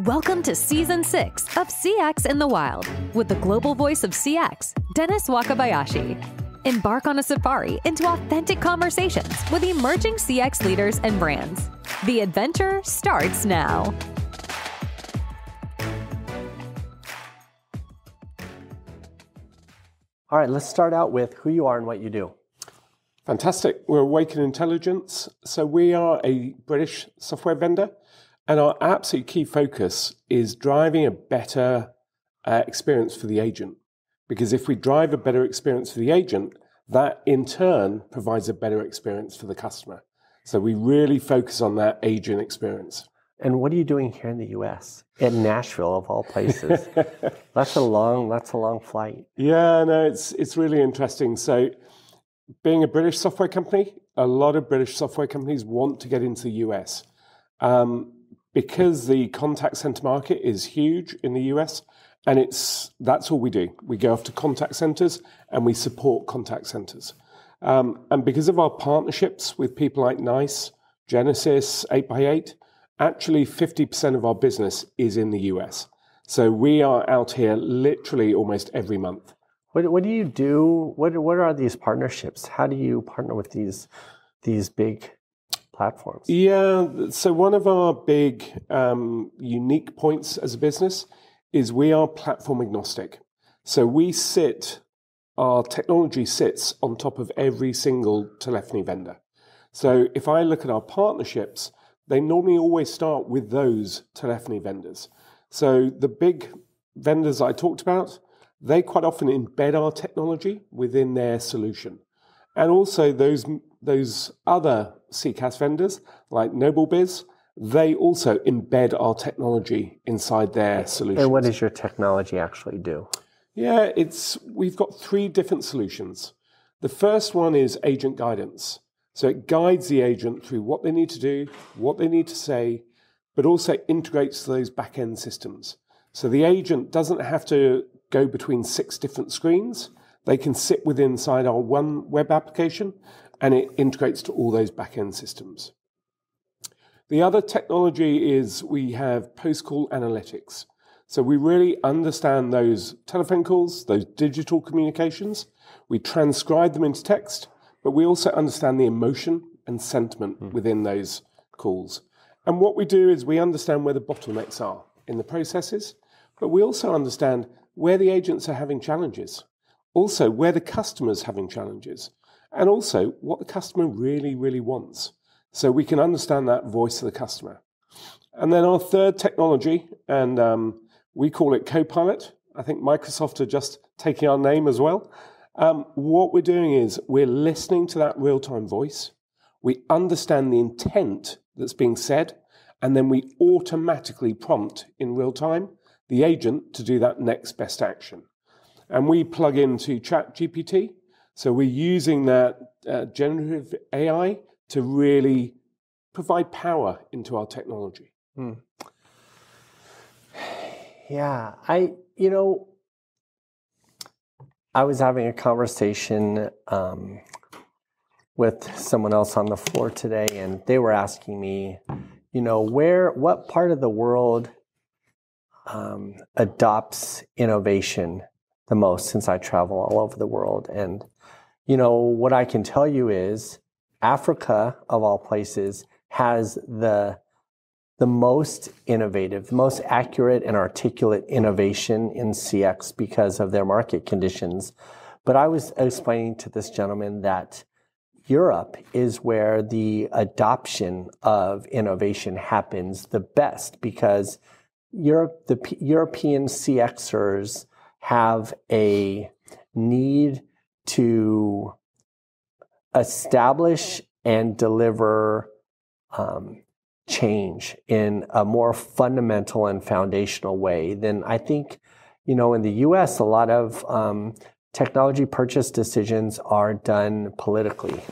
Welcome to Season 6 of CX in the Wild with the global voice of CX, Dennis Wakabayashi. Embark on a safari into authentic conversations with emerging CX leaders and brands. The adventure starts now. All right, let's start out with who you are and what you do. Fantastic. We're Awaken Intelligence. So we are a British software vendor, and our absolute key focus is driving a better experience for the agent. Because if we drive a better experience for the agent, that in turn provides a better experience for the customer. So we really focus on that agent experience. And what are you doing here in the U.S.? In Nashville, of all places. That's a long flight. Yeah, no, it's really interesting. So being a British software company, a lot of British software companies want to get into the US. Because the contact center market is huge in the US, and that's all we do. We go after contact centers and we support contact centers. And because of our partnerships with people like NICE, Genesis, 8x8, actually 50% of our business is in the US. So we are out here literally almost every month. What do you do? What are these partnerships? How do you partner with these big platforms? Yeah, so one of our big unique points as a business is we are platform agnostic. So our technology sits on top of every single telephony vendor. So if I look at our partnerships, they normally always start with those telephony vendors. So the big vendors I talked about, they quite often embed our technology within their solution. And also those other CCaaS vendors, like NobleBiz, they also embed our technology inside their solutions. And what does your technology actually do? Yeah, we've got three different solutions. The first one is agent guidance. So it guides the agent through what they need to do, what they need to say, but also integrates those back-end systems. So the agent doesn't have to go between 6 different screens. They can sit inside our one web application, and it integrates to all those back-end systems. The other technology is we have post-call analytics. So we really understand those telephone calls, those digital communications. We transcribe them into text, but we also understand the emotion and sentiment within those calls. And what we do is we understand where the bottlenecks are in the processes, but we also understand where the agents are having challenges, also where the customer's having challenges, and also what the customer really, really wants. So we can understand that voice of the customer. And then our third technology, and we call it Copilot. I think Microsoft are just taking our name as well. What we're doing is we're listening to that real-time voice. We understand the intent that's being said, and then we automatically prompt in real time the agent to do that next best action. And we plug into ChatGPT. So we're using that generative AI to really provide power into our technology. Yeah, I was having a conversation with someone else on the floor today, and they were asking me, what part of the world adopts innovation the most, since I travel all over the world. And, what I can tell you is Africa, of all places, has the most innovative, the most accurate and articulate innovation in CX because of their market conditions. But I was explaining to this gentleman that Europe is where the adoption of innovation happens the best, because the European CXers have a need to establish and deliver change in a more fundamental and foundational way than I think, in the US, a lot of technology purchase decisions are done politically.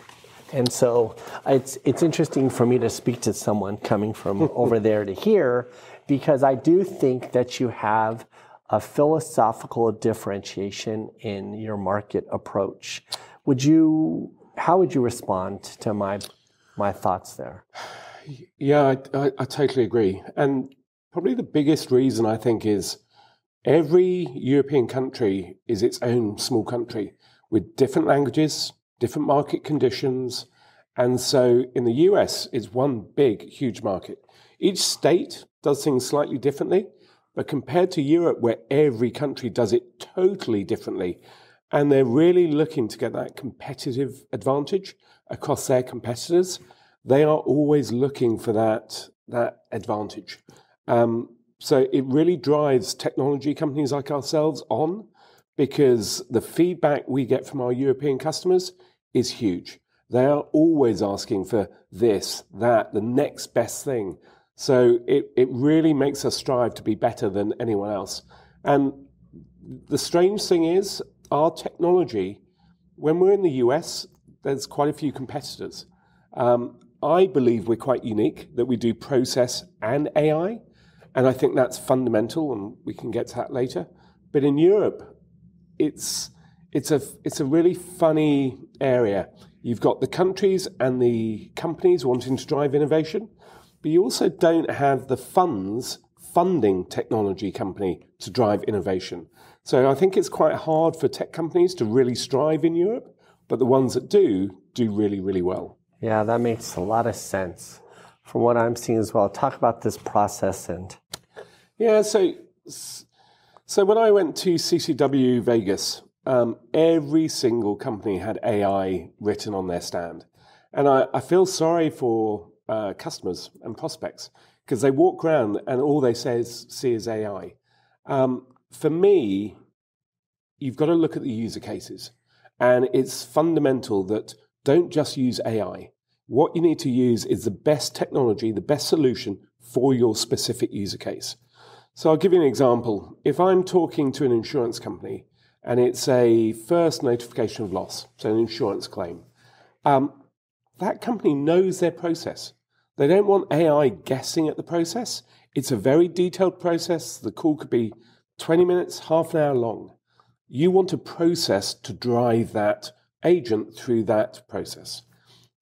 And so it's interesting for me to speak to someone coming from over there to here, because I do think that you have a philosophical differentiation in your market approach. How would you respond to my thoughts there? Yeah, I totally agree. And Probably the biggest reason, I think, is every European country is its own small country with different languages, different market conditions. And so in the US, it's one big, huge market. Each state does things slightly differently, but compared to Europe, where every country does it totally differently, and they're really looking to get that competitive advantage across their competitors, they are always looking for that advantage. So it really drives technology companies like ourselves on, because the feedback we get from our European customers is huge. They are always asking for this, that, the next best thing. So it really makes us strive to be better than anyone else. And the strange thing is, our technology, when we're in the US, there's quite a few competitors. I believe we're quite unique, that we do process and AI, and I think that's fundamental, and we can get to that later. But in Europe, it's a really funny area. You've got the countries and the companies wanting to drive innovation, but you also don't have the funding technology company to drive innovation. So I think it's quite hard for tech companies to really strive in Europe, but the ones that do really, really well. Yeah, that makes a lot of sense from what I'm seeing as well. Talk about this process and... Yeah, so when I went to CCW Vegas, every single company had AI written on their stand. And I feel sorry for customers and prospects, because they walk around and all they see is AI. For me, you've got to look at the user cases. And it's fundamental that don't just use AI. What you need to use is the best technology, the best solution for your specific user case. So I'll give you an example. If I'm talking to an insurance company and it's a first notification of loss, so an insurance claim, that company knows their process. They don't want AI guessing at the process. It's a very detailed process. The call could be 20 minutes, half an hour long. You want a process to drive that agent through that process.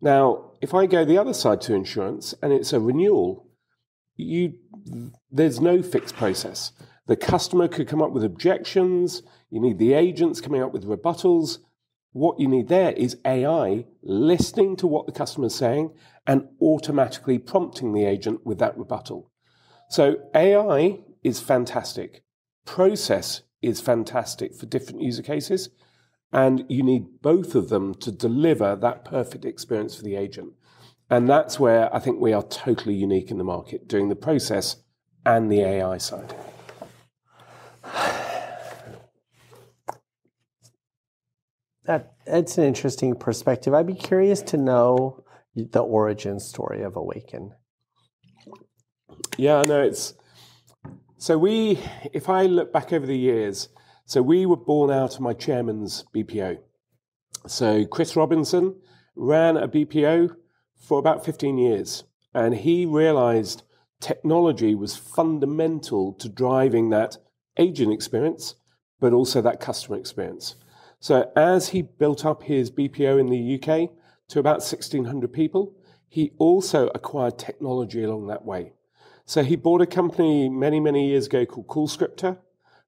Now, if I go the other side to insurance and it's a renewal, there's no fixed process. The customer could come up with objections. You need the agents coming up with rebuttals. What you need there is AI listening to what the customer is saying and automatically prompting the agent with that rebuttal. So AI is fantastic. Process is fantastic for different user cases. And you need both of them to deliver that perfect experience for the agent. And that's where I think we are totally unique in the market, doing the process and the AI side. That's an interesting perspective. I'd be curious to know the origin story of Awaken. Yeah, no, if I look back over the years, so we were born out of my chairman's BPO. So Chris Robinson ran a BPO for about 15 years, and he realized technology was fundamental to driving that agent experience, but also that customer experience. So as he built up his BPO in the UK to about 1,600 people, he also acquired technology along that way. So he bought a company many, many years ago called CallScriptor,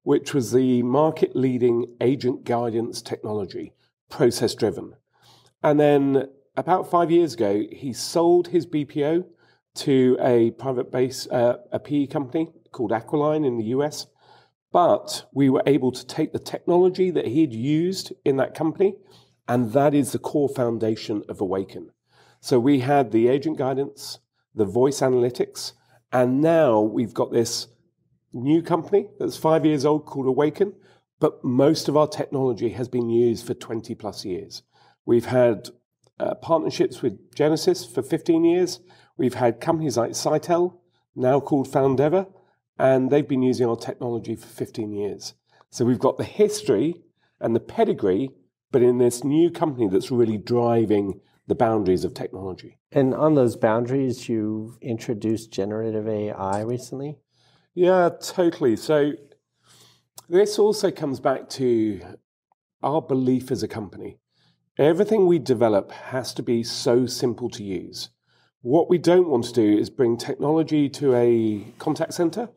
which was the market-leading agent guidance technology, process-driven. And then about 5 years ago, he sold his BPO to a private base, a PE company called Aquiline in the US. But we were able to take the technology that he'd used in that company, and that is the core foundation of Awaken. So we had the agent guidance, the voice analytics, and now we've got this new company that's 5 years old called Awaken, but most of our technology has been used for 20 plus years. We've had partnerships with Genesis for 15 years. We've had companies like Sitel, now called Foundever, and they've been using our technology for 15 years. So we've got the history and the pedigree, but in this new company that's really driving the boundaries of technology. And on those boundaries, you've introduced generative AI recently? Yeah, totally. So this also comes back to our belief as a company. Everything we develop has to be so simple to use. What we don't want to do is bring technology to a contact center,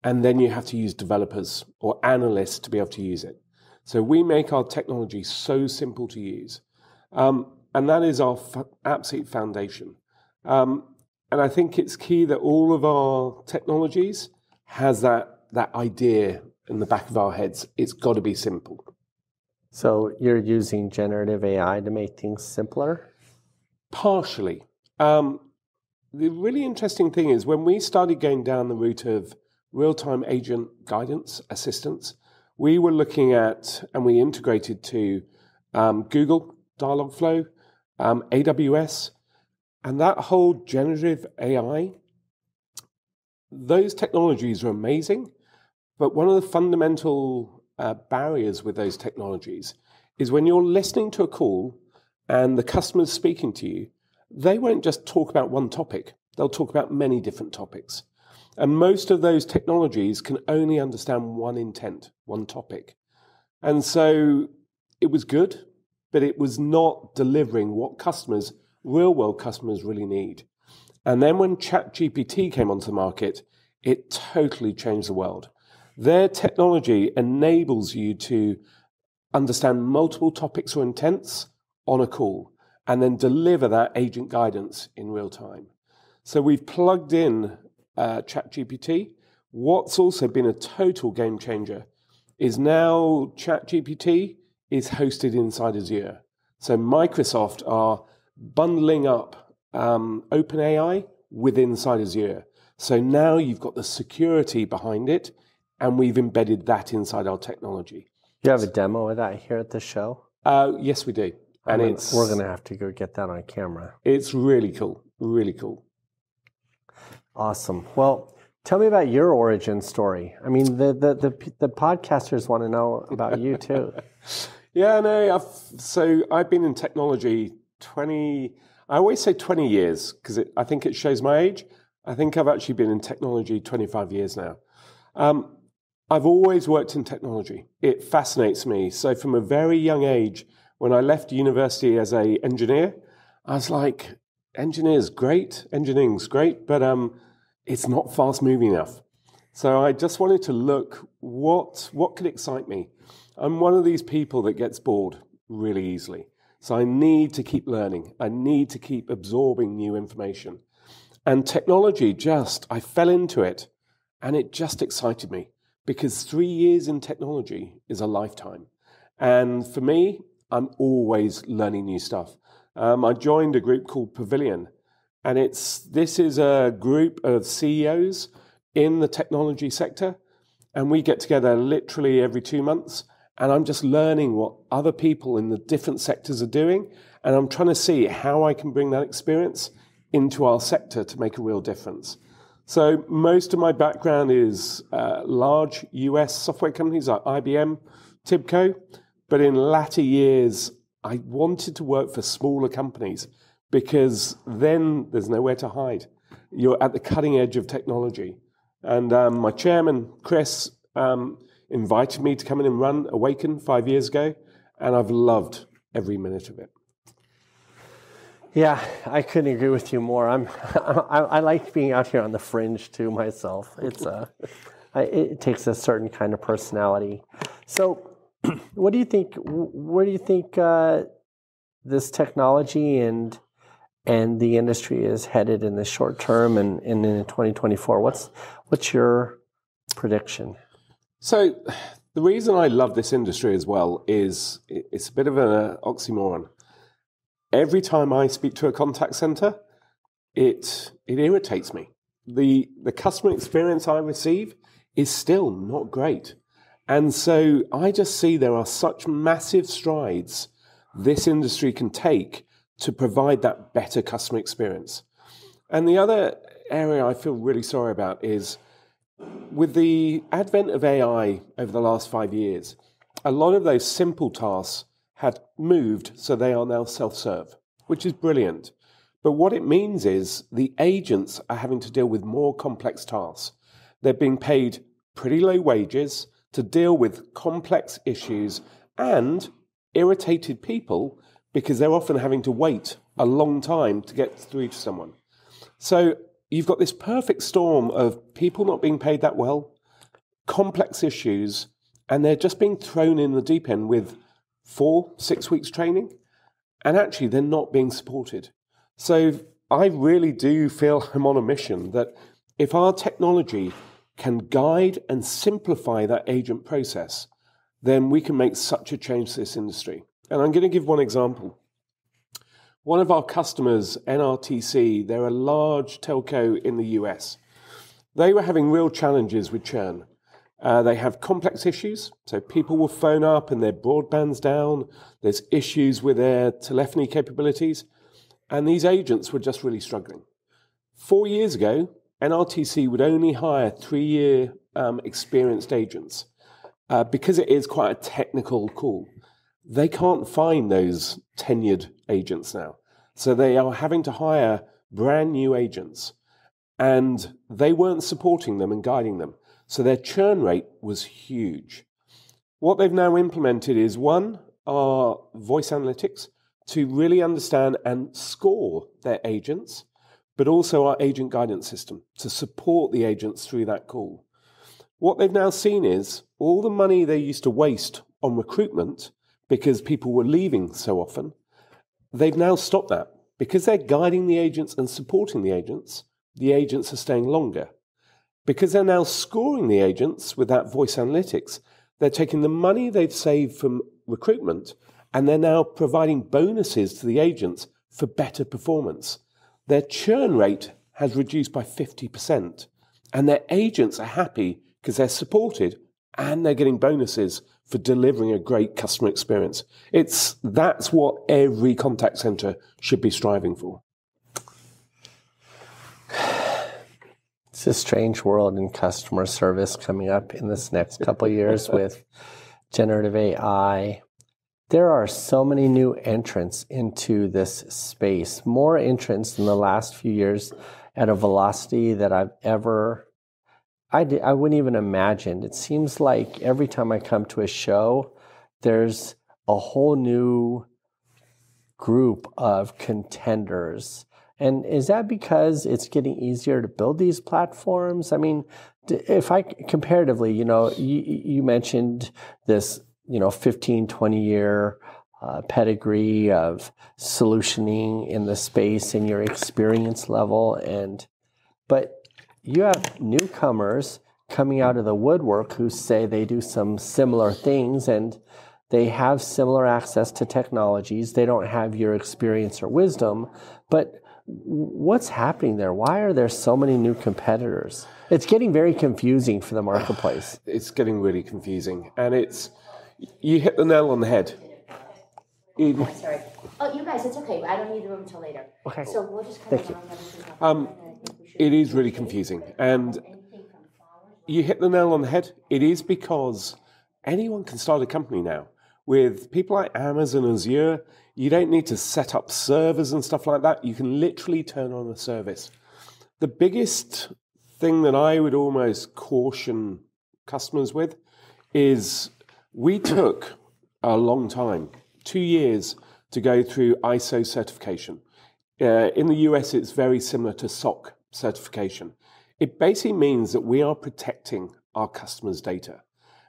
and then you have to use developers or analysts to be able to use it. So we make our technology so simple to use. And that is our absolute foundation. And I think it's key that all of our technologies has that idea in the back of our heads. It's got to be simple. So you're using generative AI to make things simpler? Partially. The really interesting thing is when we started going down the route of real-time agent guidance assistance, we were looking at, and we integrated to Google Dialogflow, AWS, and that whole generative AI. Those technologies are amazing, but one of the fundamental barriers with those technologies is when you're listening to a call and the customer's speaking to you, they won't just talk about one topic. They'll talk about many different topics. And most of those technologies can only understand one intent, one topic. And so it was good, but it was not delivering what customers, real-world customers, really need. And then when ChatGPT came onto the market, it totally changed the world. Their technology enables you to understand multiple topics or intents on a call and then deliver that agent guidance in real time. So we've plugged in ChatGPT. What's also been a total game changer is now ChatGPT is hosted inside Azure. So Microsoft are bundling up OpenAI with inside Azure. So now you've got the security behind it, and we've embedded that inside our technology. You have a demo of that here at the show? Yes, we do. And we're going to have to go get that on camera. It's really cool, really cool. Awesome. Well, tell me about your origin story. I mean, the podcasters want to know about you too. Yeah, no. So I've been in technology I always say 20 years because I think it shows my age. I think I've actually been in technology 25 years now. I've always worked in technology. It fascinates me. So from a very young age, when I left university as an engineer, I was like, engineering's great, but it's not fast moving enough. So I just wanted to look what could excite me. I'm one of these people that gets bored really easily. So I need to keep learning. I need to keep absorbing new information. And technology I fell into it, and it just excited me because 3 years in technology is a lifetime. And for me, I'm always learning new stuff. I joined a group called Pavilion, and this is a group of CEOs in the technology sector, and we get together literally every 2 months, and I'm just learning what other people in the different sectors are doing, and I'm trying to see how I can bring that experience into our sector to make a real difference. So most of my background is large US software companies like IBM, TIBCO, but in latter years, I wanted to work for smaller companies because then there's nowhere to hide. You're at the cutting edge of technology. And my chairman, Chris, invited me to come in and run Awaken 5 years ago, and I've loved every minute of it. Yeah, I couldn't agree with you more. I like being out here on the fringe too myself. It takes a certain kind of personality. So, what do you think? Where do you think this technology and the industry is headed in the short term and in 2024? What's your prediction? So, the reason I love this industry as well is it's a bit of an oxymoron. Every time I speak to a contact center, it irritates me. The customer experience I receive is still not great. And so I just see there are such massive strides this industry can take to provide that better customer experience. And the other area I feel really sorry about is with the advent of AI over the last 5 years, a lot of those simple tasks have moved so they are now self-serve, which is brilliant. But what it means is the agents are having to deal with more complex tasks. They're being paid pretty low wages to deal with complex issues and irritated people because they're often having to wait a long time to get through to someone. So you've got this perfect storm of people not being paid that well, complex issues, and they're just being thrown in the deep end with 4-6 weeks training, and actually they're not being supported. So I really do feel I'm on a mission that if our technology can guide and simplify that agent process, then we can make such a change to this industry. And I'm going to give one example. One of our customers, NRTC, they're a large telco in the US. They were having real challenges with churn. They have complex issues, so people will phone up and their broadband's down. There's issues with their telephony capabilities, and these agents were just really struggling. 4 years ago, NRTC would only hire 3-year experienced agents because it is quite a technical call. They can't find those tenured agents now, so they are having to hire brand new agents, and they weren't supporting them and guiding them. So their churn rate was huge. What they've now implemented is, one, our voice analytics to really understand and score their agents, but also our agent guidance system to support the agents through that call. What they've now seen is all the money they used to waste on recruitment because people were leaving so often, they've now stopped that. Because they're guiding the agents and supporting the agents are staying longer. Because they're now scoring the agents with that voice analytics, they're taking the money they've saved from recruitment and they're now providing bonuses to the agents for better performance. Their churn rate has reduced by 50%, and their agents are happy because they're supported and they're getting bonuses for delivering a great customer experience. That's what every contact center should be striving for. It's a strange world in customer service coming up in this next couple of years with generative AI. There are so many new entrants into this space, more entrants in the last few years at a velocity that I wouldn't even imagine. It seems like every time I come to a show, there's a whole new group of contenders. And is that because it's getting easier to build these platforms? I mean, if I comparatively, you mentioned this, 15, 20-year pedigree of solutioning in the space and your experience level. But you have newcomers coming out of the woodwork who say they do some similar things and they have similar access to technologies. They don't have your experience or wisdom, but what's happening there? Why are there so many new competitors? It's getting very confusing for the marketplace. It's getting really confusing. And you hit the nail on the head. Sorry. Oh, you guys, it's okay. I don't need the room until later. Okay. So we'll just kind of round everything up. It is really confusing. And you hit the nail on the head. It is because anyone can start a company now. With people like Amazon, Azure, you don't need to set up servers and stuff like that. You can literally turn on a service. The biggest thing that I would almost caution customers with is we took a long time, 2 years, to go through ISO certification. In the US, it's very similar to SOC certification. It basically means that we are protecting our customers' data.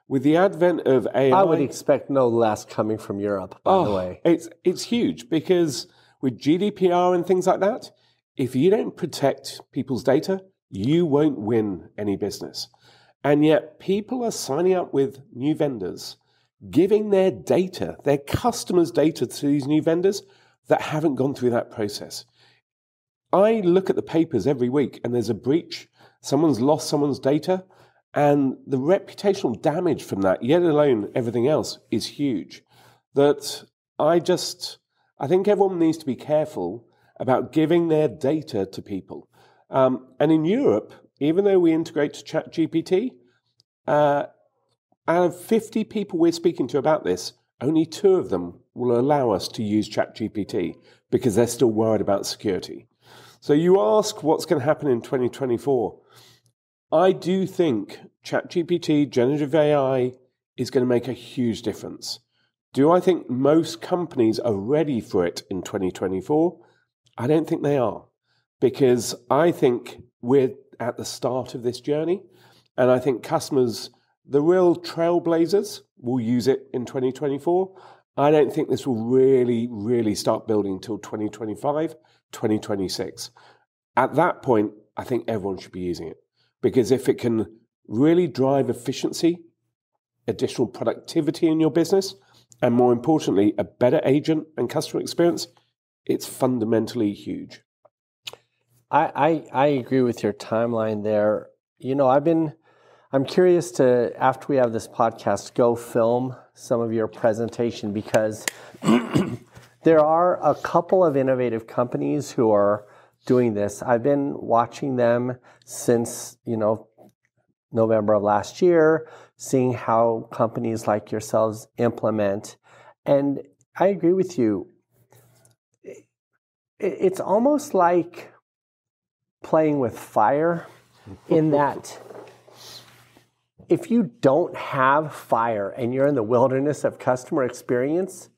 With the advent of AI... I would expect no less coming from Europe, by the way. It's huge because with GDPR and things like that, if you don't protect people's data, you won't win any business. And yet people are signing up with new vendors, giving their data, their customers' data to these new vendors that haven't gone through that process. I look at the papers every week and there's a breach, someone's lost someone's data, and the reputational damage from that, yet alone everything else, is huge. That I think everyone needs to be careful about giving their data to people. And in Europe, even though we integrate to ChatGPT, out of 50 people we're speaking to about this, only 2 of them will allow us to use ChatGPT because they're still worried about security. So you ask what's going to happen in 2024. I do think ChatGPT, generative AI, is going to make a huge difference. Do I think most companies are ready for it in 2024? I don't think they are. because I think we're at the start of this journey. And I think customers, the real trailblazers, will use it in 2024. I don't think this will really, really start building until 2025, 2026. At that point, I think everyone should be using it. Because if it can really drive efficiency, additional productivity in your business, and more importantly, a better agent and customer experience, it's fundamentally huge. I agree with your timeline there. You know, I'm curious to, after we have this podcast, go film some of your presentation, because there are a couple of innovative companies who are doing this. I've been watching them since, November of last year, seeing how companies like yourselves implement. And I agree with you. It's almost like playing with fire, in that if you don't have fire and you're in the wilderness of customer experience,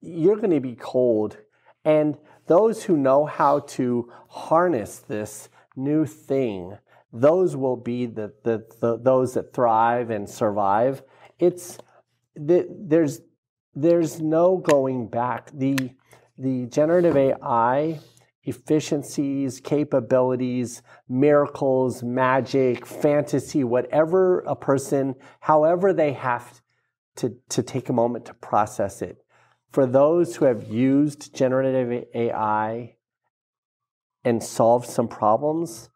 you're going to be cold. And those who know how to harness this new thing, those will be those that thrive and survive. There's no going back. The generative AI efficiencies, capabilities, miracles, magic, fantasy, whatever a person, however they have to take a moment to process it. For those who have used generative AI and solved some problems,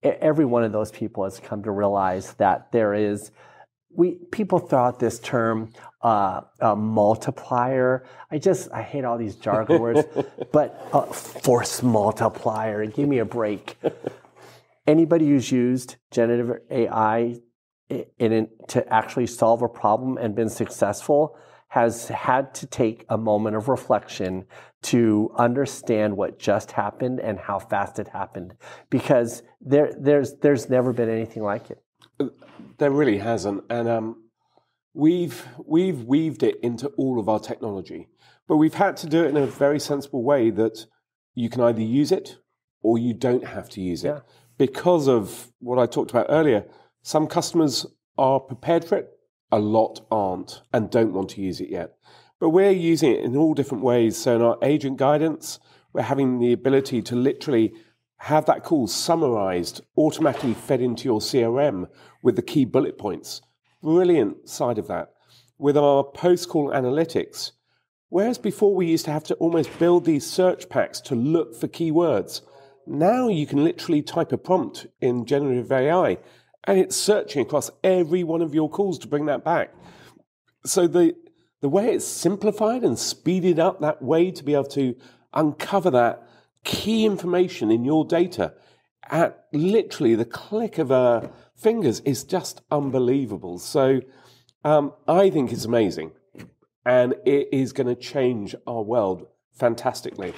every one of those people has come to realize that people throw out this term, a multiplier. I hate all these jargon words, but force multiplier, give me a break. Anybody who's used generative AI to actually solve a problem and been successful has had to take a moment of reflection to understand what just happened and how fast it happened, because there's never been anything like it. There really hasn't, and we've weaved it into all of our technology, but we've had to do it in a very sensible way that you can either use it or you don't have to use it. Yeah. Because of what I talked about earlier, some customers are prepared for it, a lot aren't and don't want to use it yet. But we're using it in all different ways. So in our agent guidance, we're having the ability to literally have that call summarized, automatically fed into your CRM with the key bullet points. Brilliant side of that. With our post-call analytics, whereas before we used to have to almost build these search packs to look for keywords, now you can literally type a prompt in generative AI and it's searching across every one of your calls to bring that back. So the way it's simplified and speeded up that way to be able to uncover that key information in your data at literally the click of our fingers is just unbelievable. So I think it's amazing, and it is going to change our world fantastically.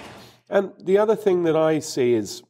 And the other thing that I see is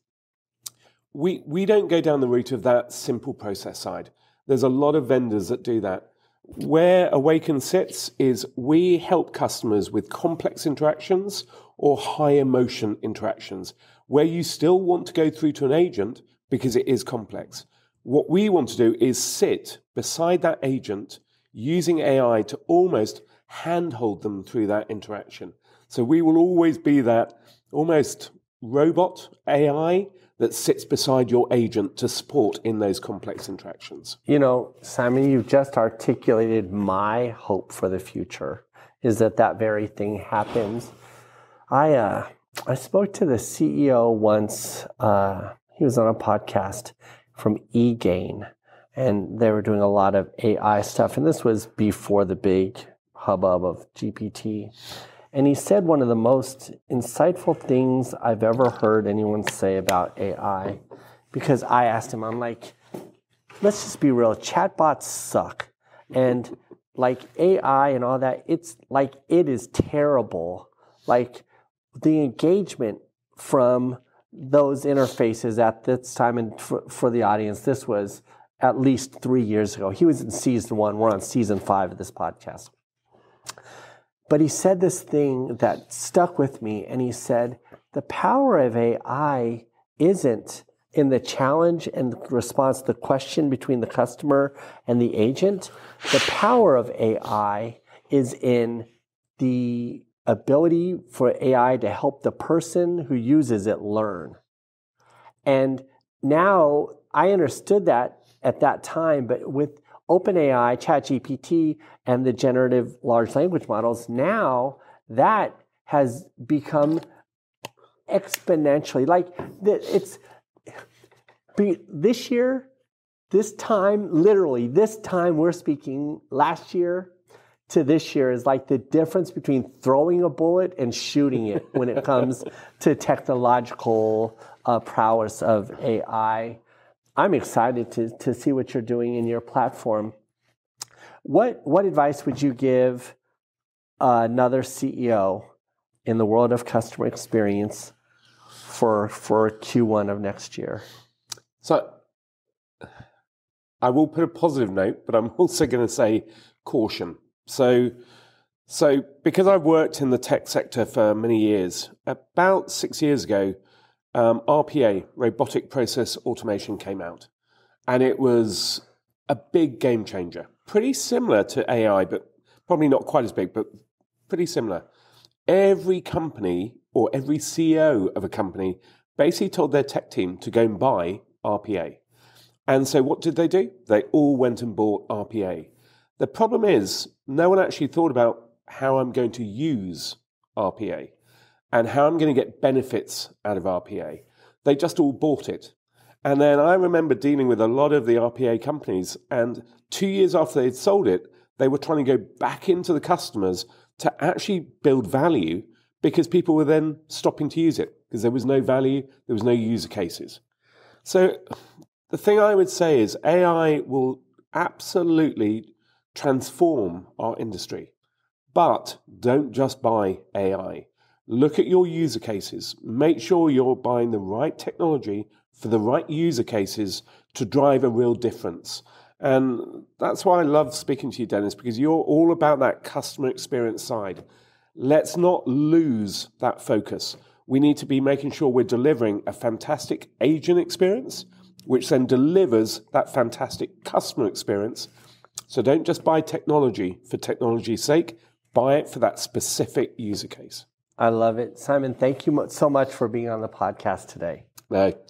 we don't go down the route of that simple process side. There's a lot of vendors that do that. Where Awaken sits is we help customers with complex interactions or high emotion interactions, where you still want to go through to an agent because it is complex. What we want to do is sit beside that agent using AI to almost handhold them through that interaction. So we will always be that almost robot AI that sits beside your agent to support in those complex interactions. You know, Simon, you've just articulated my hope for the future, is that very thing happens. I spoke to the CEO once. He was on a podcast from eGain, and they were doing a lot of AI stuff. And this was before the big hubbub of GPT. And he said one of the most insightful things I've ever heard anyone say about AI, because I asked him, I'm like, let's just be real, chatbots suck. And like AI and all that, it's like, it is terrible. Like the engagement from those interfaces at this time, and for the audience, this was at least 3 years ago. He was in season 1. We're on season 5 of this podcast. But he said this thing that stuck with me, and he said, the power of AI isn't in the challenge and the response, the question between the customer and the agent. The power of AI is in the ability for AI to help the person who uses it learn. And now I understood that at that time, but with OpenAI, ChatGPT, and the generative large language models, now that has become exponentially, like it's this year, this time, literally this time we're speaking, last year to this year is like the difference between throwing a bullet and shooting it when it comes to technological prowess of AI. I'm excited to see what you're doing in your platform. What advice would you give another CEO in the world of customer experience for Q1 of next year? So I will put a positive note, but I'm also going to say caution. So because I've worked in the tech sector for many years, about 6 years ago, RPA, robotic process automation, came out. And it was a big game changer. Pretty similar to AI, but probably not quite as big, but pretty similar. Every company or every CEO of a company basically told their tech team to go and buy RPA. And so what did they do? They all went and bought RPA. The problem is, no one actually thought about how I'm going to use RPA and how I'm going to get benefits out of RPA. They just all bought it. And then I remember dealing with a lot of the RPA companies, and 2 years after they'd sold it, they were trying to go back into the customers to actually build value because people were then stopping to use it because there was no value, there was no user cases. So the thing I would say is AI will absolutely transform our industry, but don't just buy AI. Look at your user cases. Make sure you're buying the right technology for the right user cases to drive a real difference. And that's why I love speaking to you, Dennis, because you're all about that customer experience side. Let's not lose that focus. We need to be making sure we're delivering a fantastic agent experience, which then delivers that fantastic customer experience. So don't just buy technology for technology's sake. Buy it for that specific user case. I love it. Simon, thank you so much for being on the podcast today.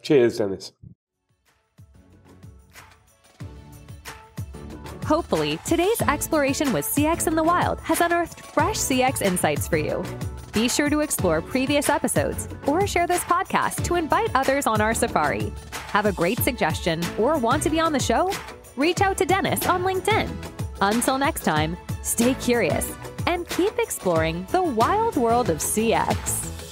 Cheers, Dennis. Hopefully, today's exploration with CX in the wild has unearthed fresh CX insights for you. Be sure to explore previous episodes or share this podcast to invite others on our safari. Have a great suggestion or want to be on the show? Reach out to Dennis on LinkedIn. Until next time, stay curious and keep exploring the wild world of CX.